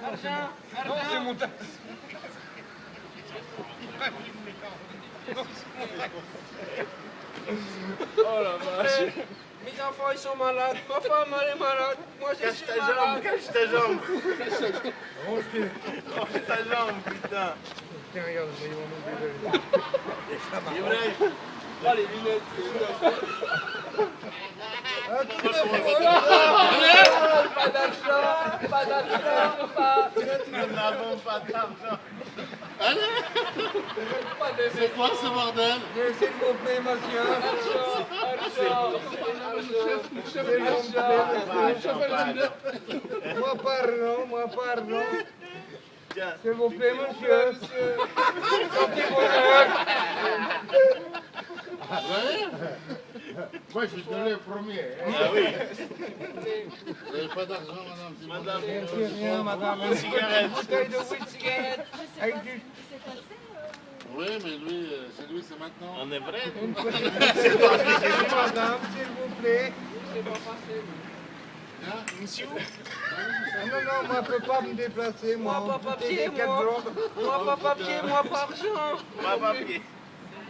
Argent. Non, c'est mon taxe. Oh la vache. Mes enfants, ils sont malades. Ma femme, elle est malade. Moi, je suis malade. Cache ta jambe. Range-pied. Cache ta jambe, putain. Tiens, regarde, j'ai mon nom Ibrahim. Oh, les lunettes. Ah, tu l'as fait. Pas d'argent. Pas d'argent. Nous n'avons pas d'argent. C'est quoi ce bordel? S'il vous plaît, monsieur. Moi, pardon, moi, pardon. Tiens. S'il vous plaît, monsieur. Moi, je te l'ai promis. Ah oui. Vous n'avez pas d'argent, madame? Madame, Rien, madame. une cigarette. Une bouteille de huit cigarettes. Avec du... Oui, mais lui, c'est lui, c'est maintenant. On est vrai. Madame, s'il vous plaît. Monsieur. Non, non, moi, je ne peux pas me déplacer, moi. Moi, pas papier, J'ai 4 moi. jours. Moi, pas papier, moi, pas argent. Ma papier.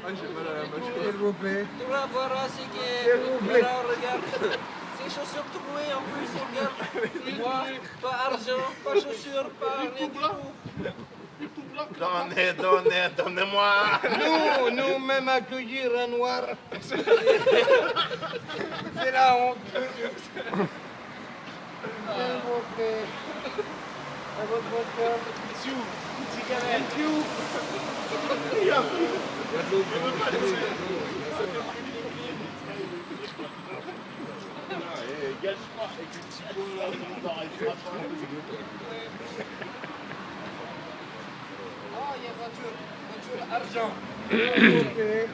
S'il vous plaît. Tu vas voir, c'est que... S'il vous plaît. Voilà, regarde. Ces chaussures trouées, en plus, regarde. Moi, pas argent, pas chaussures, pas rien du tout. Donnez-moi. Nous, même accueillir un noir, c'est la honte. S'il vous plaît. À votre cœur. Monsieur, une cigarette. Gâche pas avec le petit pot là, on t'arrêtera pas. Oh, il y a voiture. Voiture, argent. S'il vous plaît.